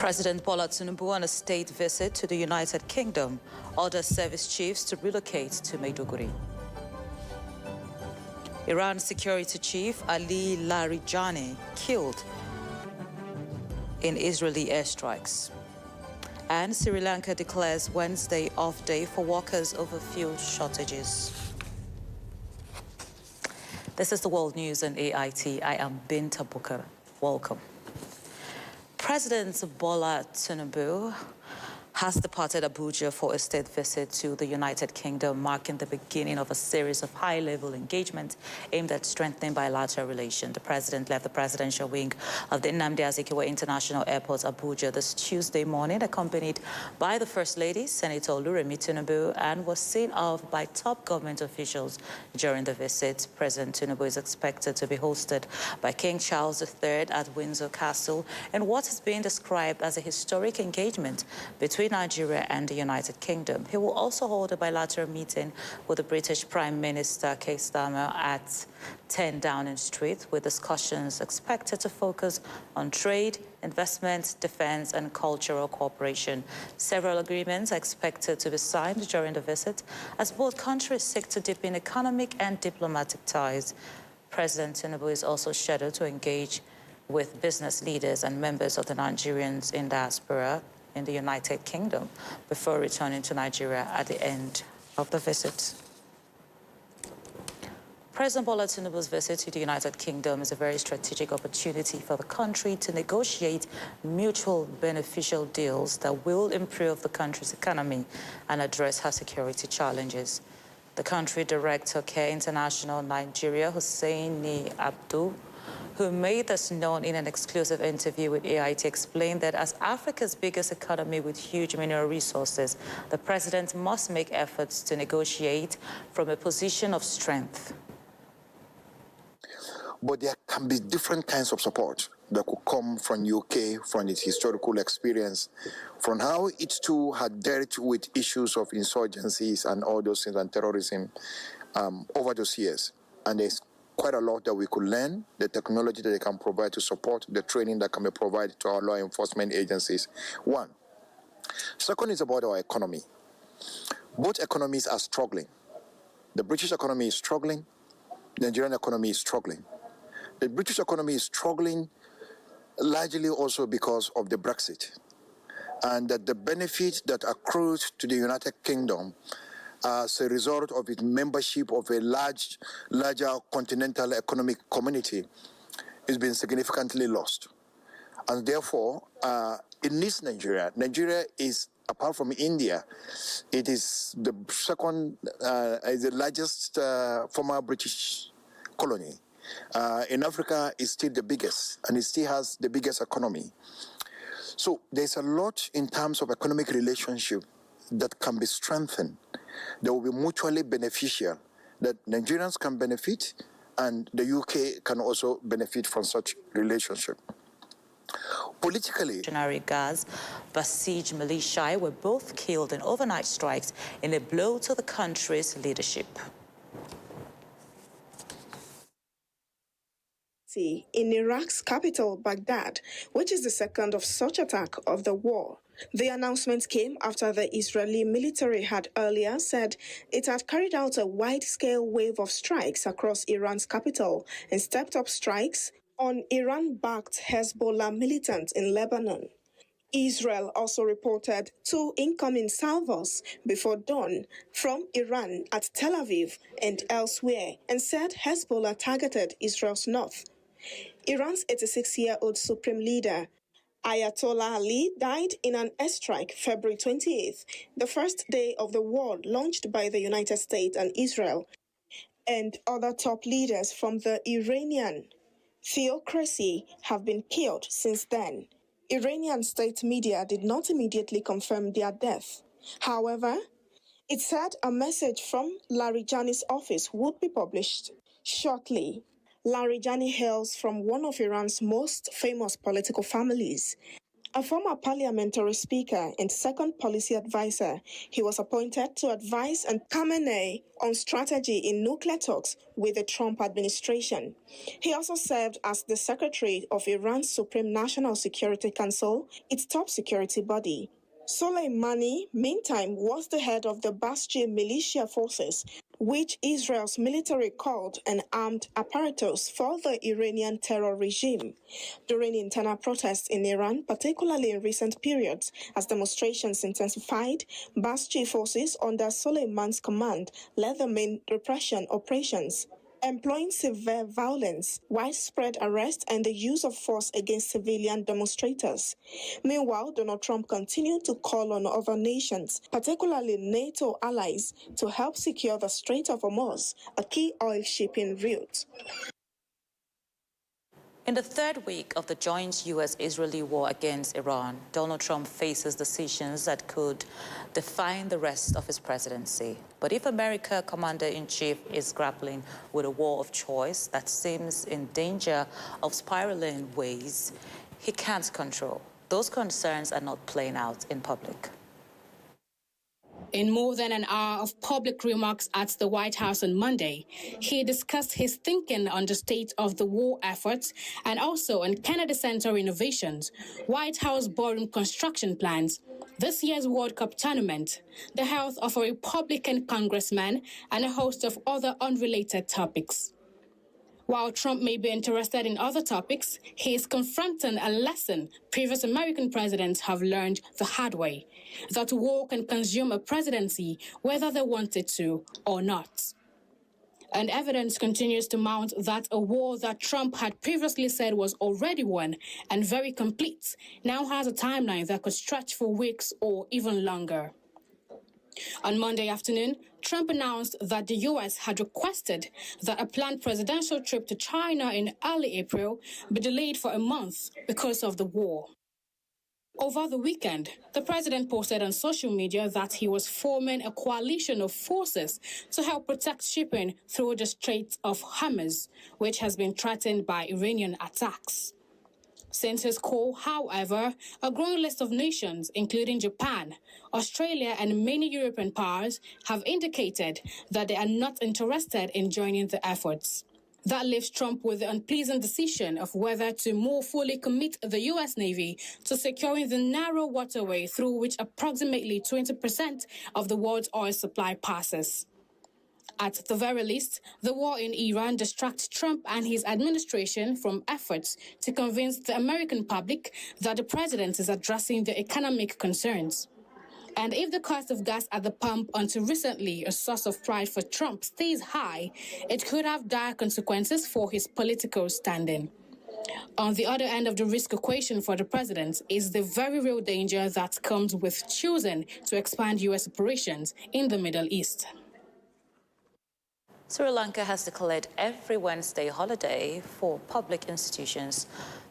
President Bola Tinubu on a state visit to the United Kingdom orders service chiefs to relocate to Maiduguri. Iran security chief Ali Larijani killed in Israeli airstrikes. And Sri Lanka declares Wednesday off day for workers over fuel shortages. This is the World News on AIT. I am Binta Bukar. Welcome. President Bola Tinubu has departed Abuja for a state visit to the United Kingdom, marking the beginning of a series of high-level engagements aimed at strengthening bilateral relations. The president left the presidential wing of the Nnamdi Azikiwe International Airport, Abuja, this Tuesday morning, accompanied by the First Lady, Senator Oluremi Tinubu, and was seen off by top government officials during the visit. President Tinubu is expected to be hosted by King Charles III at Windsor Castle in what is being described as a historic engagement between Nigeria and the United Kingdom. He will also hold a bilateral meeting with the British Prime Minister Keir Starmer at 10 Downing Street, with discussions expected to focus on trade, investment, defense, and cultural cooperation. Several agreements are expected to be signed during the visit as both countries seek to deepen economic and diplomatic ties. President Tinubu is also scheduled to engage with business leaders and members of the Nigerians in diaspora in the United Kingdom before returning to Nigeria at the end of the visit. President Bola Tinubu's visit to the United Kingdom is a very strategic opportunity for the country to negotiate mutual beneficial deals that will improve the country's economy and address her security challenges. The country director, Care International Nigeria, Hussaini Abdul, who made this known in an exclusive interview with AIT, explained that as Africa's biggest economy with huge mineral resources, the president must make efforts to negotiate from a position of strength. But there can be different kinds of support that could come from UK, from its historical experience, from how it too had dealt with issues of insurgencies and all those things and terrorism over those years. And there's quite a lot that we could learn, the technology that they can provide to support, the training that can be provided to our law enforcement agencies. One. Second is about our economy. Both economies are struggling. The British economy is struggling. The Nigerian economy is struggling. The British economy is struggling largely also because of the Brexit, and that the benefit that accrues to the United Kingdom as a result of its membership of a larger continental economic community is being significantly lost. And therefore, it needs Nigeria. Nigeria is, apart from India, it is the second, is the largest former British colony. In Africa, it's still the biggest, and it still has the biggest economy. So there's a lot in terms of economic relationship that can be strengthened, that will be mutually beneficial, that Nigerians can benefit and the UK can also benefit from such relationship. Politically, Guards, Basij militia were both killed in overnight strikes in a blow to the country's leadership. In Iraq's capital, Baghdad, which is the second of such attack of the war. The announcement came after the Israeli military had earlier said it had carried out a wide-scale wave of strikes across Iran's capital and stepped up strikes on Iran-backed Hezbollah militants in Lebanon. Israel also reported 2 incoming salvos before dawn from Iran at Tel Aviv and elsewhere, and said Hezbollah targeted Israel's north. Iran's 86-year-old supreme leader, Ayatollah Ali, died in an airstrike February 28th, the first day of the war launched by the United States and Israel, and other top leaders from the Iranian theocracy have been killed since then. Iranian state media did not immediately confirm their death. However, it said a message from Larijani's office would be published shortly. Larijani hails from one of Iran's most famous political families A former parliamentary speaker and second policy advisor, he was appointed to advise Khamenei on strategy in nuclear talks with the Trump administration. He also served as the secretary of Iran's Supreme National Security Council, its top security body. Soleimani, meantime, was the head of the Basij militia forces, which Israel's military called an armed apparatus for the Iranian terror regime. During internal protests in Iran, particularly in recent periods, as demonstrations intensified, Basij forces under Soleimani's command led the main repression operations, employing severe violence, widespread arrest, and the use of force against civilian demonstrators. Meanwhile, Donald Trump continued to call on other nations, particularly NATO allies, to help secure the Strait of Hormuz, a key oil shipping route. In the third week of the joint U.S.-Israeli war against Iran, Donald Trump faces decisions that could define the rest of his presidency. But if America's commander-in-chief is grappling with a war of choice that seems in danger of spiraling in ways he can't control, those concerns are not playing out in public. In more than an hour of public remarks at the White House on Monday, he discussed his thinking on the state of the war efforts and also on Kennedy Center innovations, White House ballroom construction plans, this year's World Cup tournament, the health of a Republican congressman, and a host of other unrelated topics. While Trump may be interested in other topics, he is confronting a lesson previous American presidents have learned the hard way, that war can consume a presidency whether they wanted to or not. And evidence continues to mount that a war that Trump had previously said was already won and very complete now has a timeline that could stretch for weeks or even longer. On Monday afternoon, Trump announced that the U.S. had requested that a planned presidential trip to China in early April be delayed for a month because of the war. Over the weekend, the president posted on social media that he was forming a coalition of forces to help protect shipping through the Strait of Hormuz, which has been threatened by Iranian attacks. Since his call, however, a growing list of nations, including Japan, Australia, and many European powers, have indicated that they are not interested in joining the efforts. That leaves Trump with the unpleasant decision of whether to more fully commit the U.S. Navy to securing the narrow waterway through which approximately 20% of the world's oil supply passes. At the very least, the war in Iran distracts Trump and his administration from efforts to convince the American public that the president is addressing their economic concerns. And if the cost of gas at the pump, until recently a source of pride for Trump, stays high, it could have dire consequences for his political standing. On the other end of the risk equation for the president is the very real danger that comes with choosing to expand U.S. operations in the Middle East. Sri Lanka has declared every Wednesday holiday for public institutions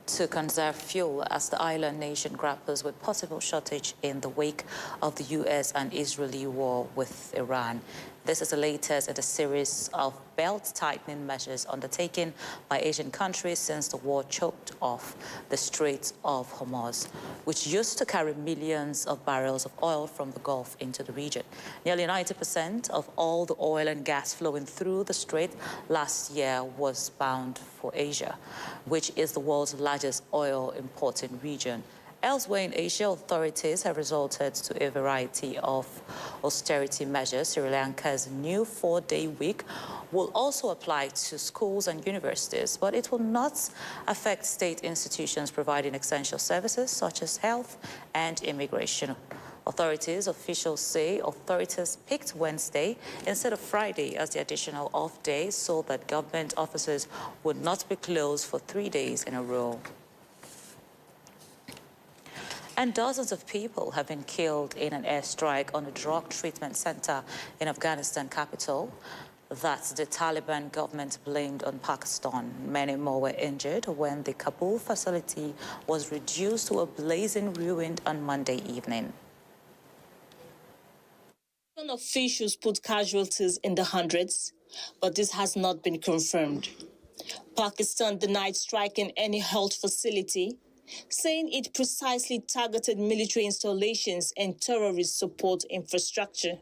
to conserve fuel as the island nation grapples with possible shortage in the wake of the U.S. and Israeli war with Iran. This is the latest in a series of belt-tightening measures undertaken by Asian countries since the war choked off the Strait of Hormuz, which used to carry millions of barrels of oil from the Gulf into the region. Nearly 90% of all the oil and gas flowing through the strait last year was bound for Asia, which is the world's largest oil importing region. Elsewhere in Asia, authorities have resorted to a variety of austerity measures. Sri Lanka's new 4-day week will also apply to schools and universities, but it will not affect state institutions providing essential services such as health and immigration. Authorities officials say authorities picked Wednesday instead of Friday as the additional off day so that government offices would not be closed for 3 days in a row. And dozens of people have been killed in an airstrike on a drug treatment center in Afghanistan capital that the Taliban government blamed on Pakistan. Many more were injured when the Kabul facility was reduced to a blazing ruin on Monday evening. Officials put casualties in the hundreds, but this has not been confirmed. Pakistan denied striking any health facility, saying it precisely targeted military installations and terrorist support infrastructure.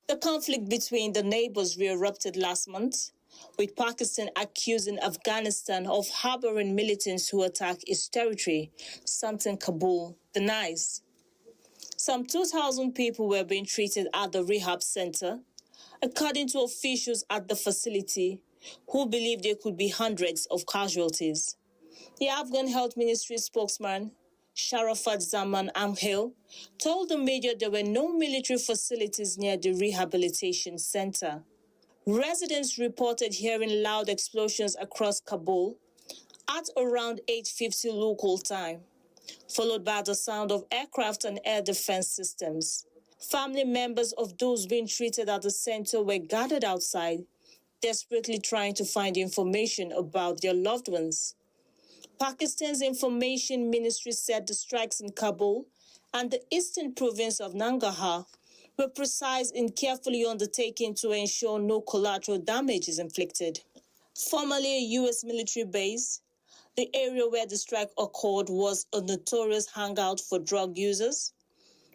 The conflict between the neighbors re-erupted last month, with Pakistan accusing Afghanistan of harboring militants who attack its territory, something Kabul denies. Some 2,000 people were being treated at the rehab center, according to officials at the facility, who believe there could be hundreds of casualties. The Afghan Health Ministry spokesman, Sharafat Zaman Amhil, told the media there were no military facilities near the rehabilitation center. Residents reported hearing loud explosions across Kabul at around 8:50 local time, followed by the sound of aircraft and air defense systems. Family members of those being treated at the center were gathered outside, desperately trying to find information about their loved ones. Pakistan's information ministry said the strikes in Kabul and the eastern province of Nangarhar were precise and carefully undertaken to ensure no collateral damage is inflicted. Formerly a U.S. military base, the area where the strike occurred was a notorious hangout for drug users.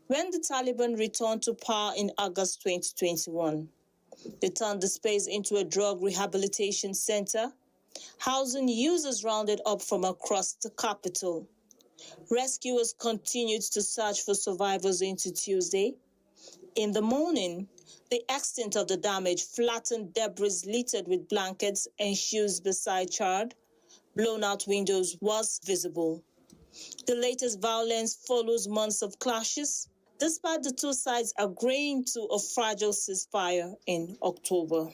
When the Taliban returned to power in August 2021, they turned the space into a drug rehabilitation center, housing users rounded up from across the capital. Rescuers continued to search for survivors into Tuesday. In the morning, the extent of the damage flattened debris littered with blankets and shoes beside charred, blown-out windows was visible. The latest violence follows months of clashes, despite the two sides agreeing to a fragile ceasefire in October.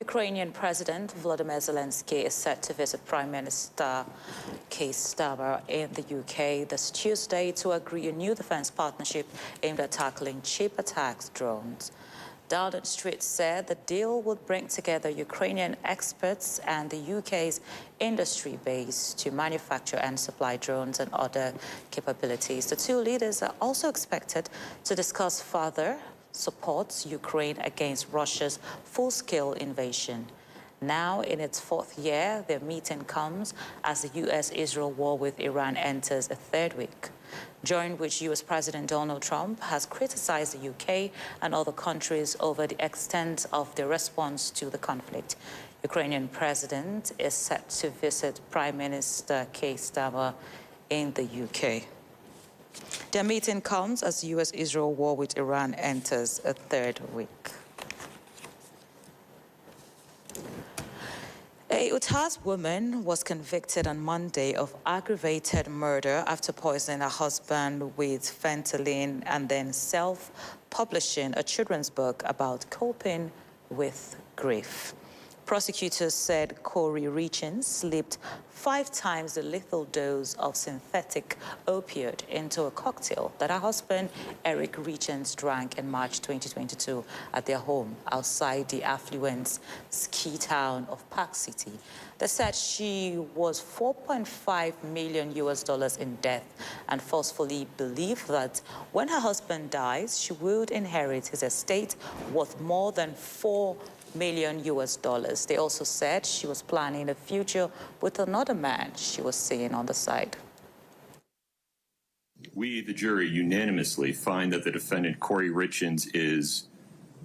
Ukrainian President Volodymyr Zelensky is set to visit Prime Minister Keir Starmer in the UK this Tuesday to agree a new defense partnership aimed at tackling cheap attacks drones. Downing Street said the deal would bring together Ukrainian experts and the UK's industry base to manufacture and supply drones and other capabilities. The two leaders are also expected to discuss further supports Ukraine against Russia's full-scale invasion. Now, in its fourth year, their meeting comes as the U.S.-Israel war with Iran enters a third week, during which U.S. President Donald Trump has criticized the UK and other countries over the extent of their response to the conflict. Ukrainian president is set to visit Prime Minister Keir Starmer in the UK. Their meeting comes as the U.S.-Israel war with Iran enters a third week. A Utah's woman was convicted on Monday of aggravated murder after poisoning her husband with fentanyl and then self-publishing a children's book about coping with grief. Prosecutors said Corey Richins slipped 5 times the lethal dose of synthetic opioid into a cocktail that her husband, Eric Richins, drank in March 2022 at their home outside the affluent ski town of Park City. They said she was $4.5 million in debt and forcefully believed that when her husband dies, she would inherit his estate worth more than $4 million. They also said she was planning a future with another man she was seeing on the side. We, the jury, unanimously find that the defendant, Corey Richins, is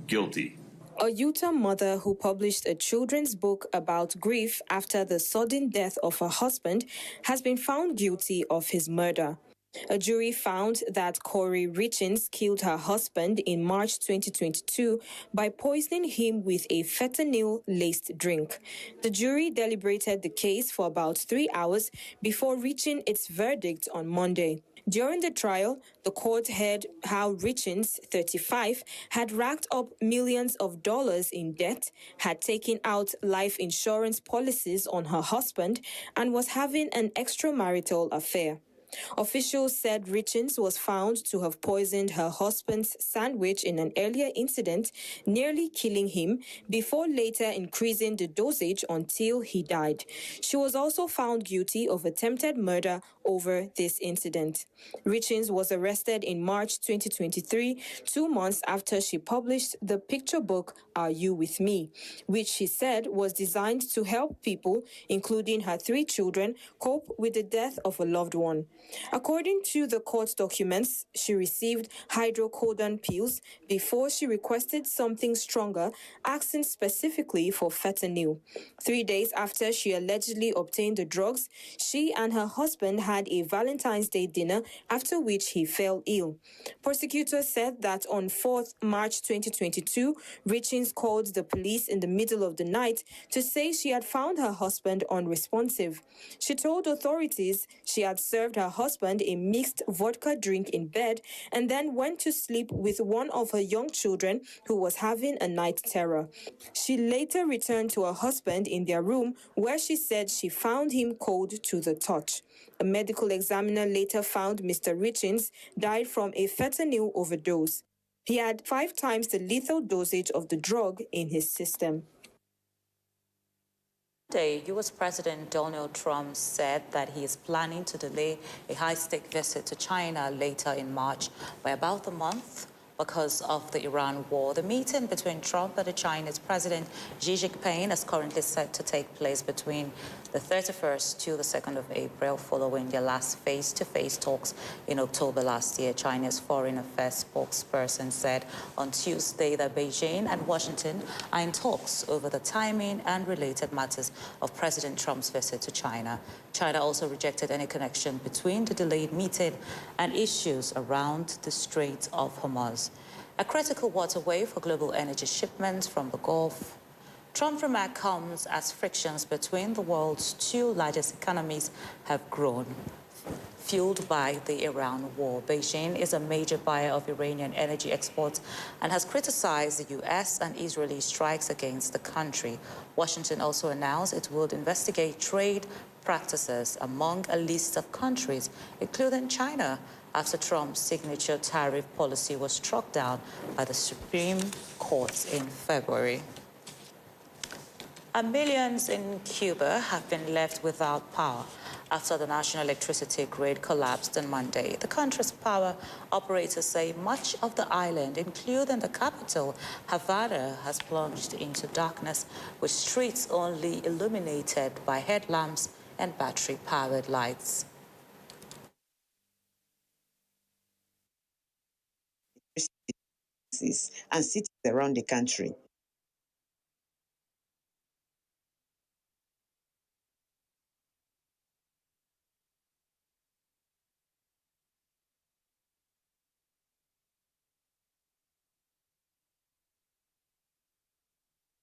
guilty. A Utah mother who published a children's book about grief after the sudden death of her husband has been found guilty of his murder. A jury found that Corey Richins killed her husband in March 2022 by poisoning him with a fentanyl-laced drink. The jury deliberated the case for about 3 hours before reaching its verdict on Monday. During the trial, the court heard how Richins, 35, had racked up millions of dollars in debt, had taken out life insurance policies on her husband, and was having an extramarital affair. Officials said Richins was found to have poisoned her husband's sandwich in an earlier incident, nearly killing him, before later increasing the dosage until he died. She was also found guilty of attempted murder over this incident. Richins was arrested in March 2023, 2 months after she published the picture book Are You With Me, which she said was designed to help people, including her 3 children, cope with the death of a loved one. According to the court documents, she received hydrocodone pills before she requested something stronger, asking specifically for fentanyl. 3 days after she allegedly obtained the drugs, she and her husband had a Valentine's Day dinner, after which he fell ill. Prosecutors said that on 4th March 2022, Richins called the police in the middle of the night to say she had found her husband unresponsive. She told authorities she had served her husband a mixed vodka drink in bed and then went to sleep with one of her young children who was having a night terror. She later returned to her husband in their room, where she said she found him cold to the touch. A medical examiner later found Mr. Richins died from a fentanyl overdose. He had 5 times the lethal dosage of the drug in his system. Today, U.S. President Donald Trump said that he is planning to delay a high-stake visit to China later in March by about a month because of the Iran war. The meeting between Trump and the Chinese President Xi Jinping is currently set to take place between the 31st to the 2nd of April, following their last face-to-face talks in October last year. China's Foreign Affairs spokesperson said on Tuesday that Beijing and Washington are in talks over the timing and related matters of President Trump's visit to China. China also rejected any connection between the delayed meeting and issues around the Strait of Hormuz, a critical waterway for global energy shipments from the Gulf. Trump's remark comes as frictions between the world's 2 largest economies have grown, fueled by the Iran war. Beijing is a major buyer of Iranian energy exports and has criticized the U.S. and Israeli strikes against the country. Washington also announced it would investigate trade practices among a list of countries, including China, after Trump's signature tariff policy was struck down by the Supreme Court in February. And millions in Cuba have been left without power after the national electricity grid collapsed on Monday. The country's power operators say much of the island, including the capital, Havana, has plunged into darkness, with streets only illuminated by headlamps and battery-powered lights. And cities around the country.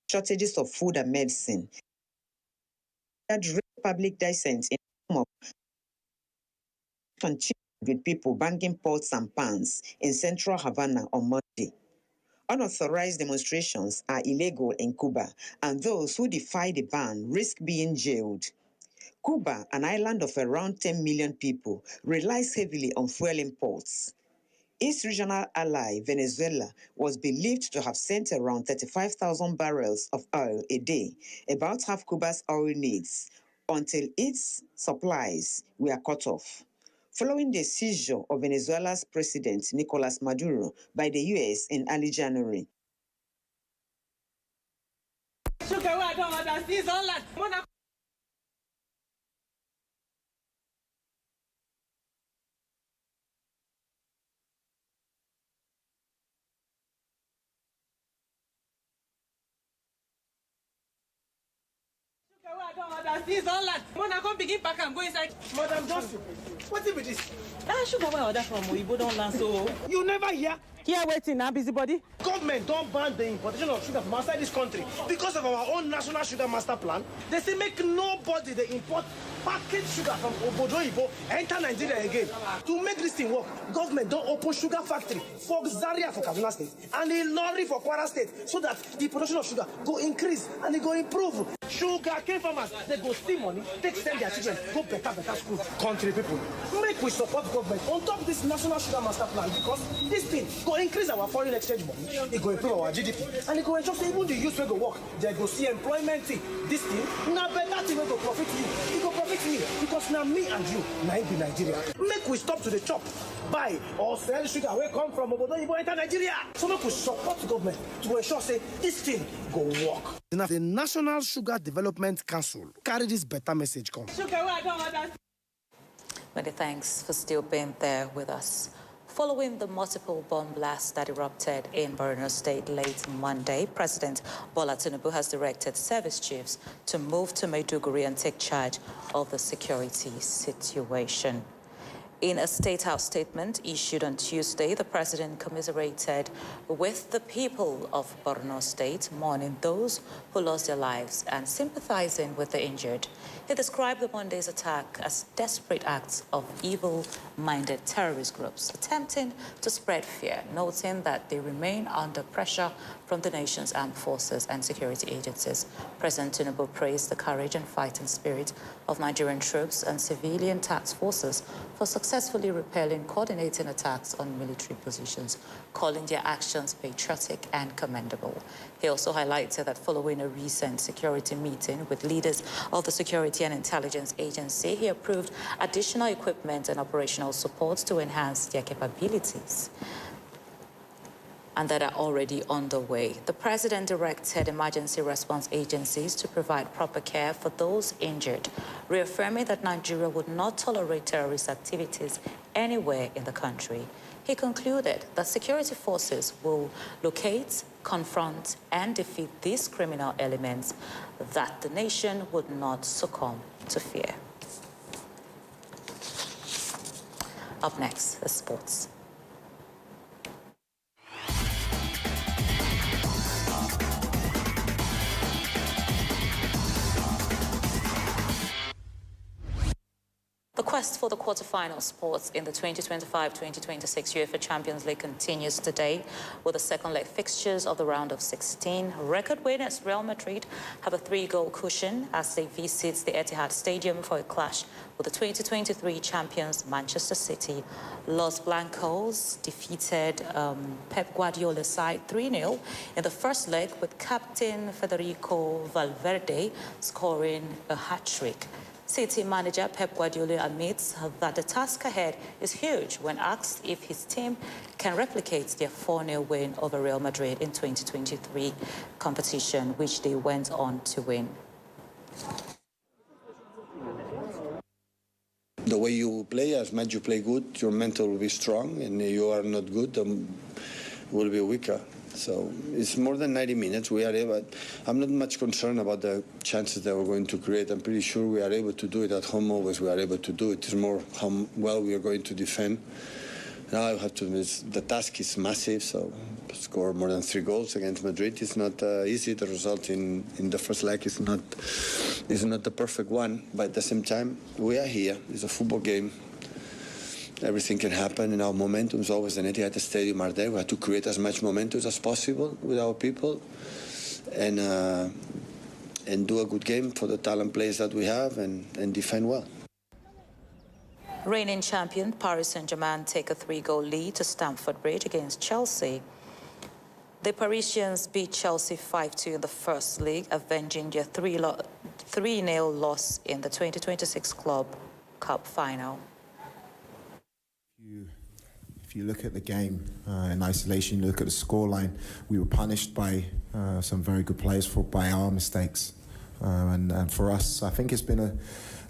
Shortages of food and medicine. That public dissent in form of with people banging pots and pans in central Havana on Monday. Unauthorized demonstrations are illegal in Cuba, and those who defy the ban risk being jailed. Cuba, an island of around 10 million people, relies heavily on fuel imports. Its regional ally, Venezuela, was believed to have sent around 35,000 barrels of oil a day, about half Cuba's oil needs, until its supplies were cut off. Following the seizure of Venezuela's President Nicolas Maduro by the U.S. in early January. This online. Mona come begin pack and go inside. Madam Johnson, what is this? Sugar where order from Oyibo don't land so. You never hear? Here waiting now, busybody. Government don't ban the importation of sugar from outside this country because of our own national sugar master plan. They say make nobody they import package sugar from Obodo enter Nigeria again. To make this thing work, government don't open sugar factory for Zaria for Kaduna State and a lorry for Kwara State so that the production of sugar go increase and it go improve. Sugar cane farmers, they go steal money, take send their children, go better school. Country people, make we support government on top of this national sugar master plan because this thing go increase our foreign exchange money, it go improve our GDP, and it go ensure even the youth will go work, they go see employment thing. This thing, now better thing will go profit you, it go profit me, because now me and you, now it be Nigeria. Make we stop to the chop, buy or sell sugar where come from Obodo Ibo enter Nigeria. So make we support the government to ensure say this thing go work. Now the National Sugar Development Council carry this better message come. Many thanks for still being there with us. Following the multiple bomb blasts that erupted in Borno State late Monday, President Bola Tinubu has directed service chiefs to move to Maiduguri and take charge of the security situation. In a State House statement issued on Tuesday, the president commiserated with the people of Borno State, mourning those who lost their lives and sympathizing with the injured. He described the Monday's attack as desperate acts of evil-minded terrorist groups attempting to spread fear, noting that they remain under pressure from the nation's armed forces and security agencies. President Tinubu praised the courage and fighting spirit of Nigerian troops and civilian task forces for successfully repelling coordinating attacks on military positions, calling their actions patriotic and commendable. He also highlighted that following a recent security meeting with leaders of the Security and Intelligence Agency, he approved additional equipment and operational support to enhance their capabilities and that are already underway. The president directed emergency response agencies to provide proper care for those injured, reaffirming that Nigeria would not tolerate terrorist activities anywhere in the country. He concluded that security forces will locate, confront, and defeat these criminal elements, that the nation would not succumb to fear. Up next is sports. The quest for the quarterfinal spots in the 2025-2026 UEFA Champions League continues today with the second leg fixtures of the round of 16. Record winners Real Madrid have a 3-goal cushion as they visit the Etihad Stadium for a clash with the 2023 champions Manchester City. Los Blancos defeated Pep Guardiola's side 3-0 in the first leg, with captain Federico Valverde scoring a hat-trick. City manager Pep Guardiola admits that the task ahead is huge when asked if his team can replicate their 4-0 win over Real Madrid in 2023 competition, which they went on to win. The way you play, as much you play good, your mental will be strong, and you are not good, will be weaker. So it's more than 90 minutes. We are able. I'm not much concerned about the chances that we're going to create. I'm pretty sure we are able to do it at home. Always we are able to do it. It's more how well we are going to defend. Now I have to admit the task is massive. So score more than 3 goals against Madrid is not easy. The result in the first leg is not the perfect one. But at the same time, we are here. It's a football game. Everything can happen, and our momentum is always in Etihad Stadium are there. We have to create as much momentum as possible with our people, and do a good game for the talent players that we have, and defend well. Reigning champion Paris Saint-Germain take a 3-goal lead to Stamford Bridge against Chelsea. The Parisians beat Chelsea 5-2 in the first leg, avenging their 3-0 loss in the 2026 Club Cup final. If you look at the game in isolation, you look at the scoreline, we were punished by some very good players by our mistakes. And for us, I think it's been a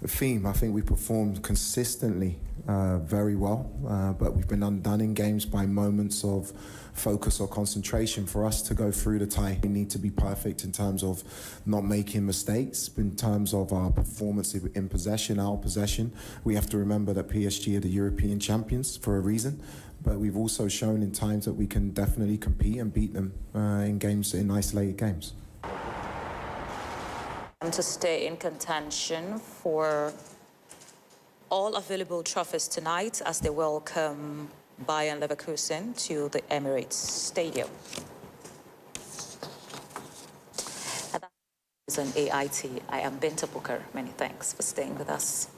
theme. I think we performed consistently very well, but we've been undone in games by moments of focus or concentration. For us to go through the tie, we need to be perfect in terms of not making mistakes, in terms of our performance in possession, our possession. We have to remember that PSG are the European champions for a reason, but we've also shown in times that we can definitely compete and beat them in games, in isolated games. To stay in contention for all available trophies tonight as they welcome Bayern Leverkusen to the Emirates Stadium. And that is on AIT. I am Binta Booker. Many thanks for staying with us.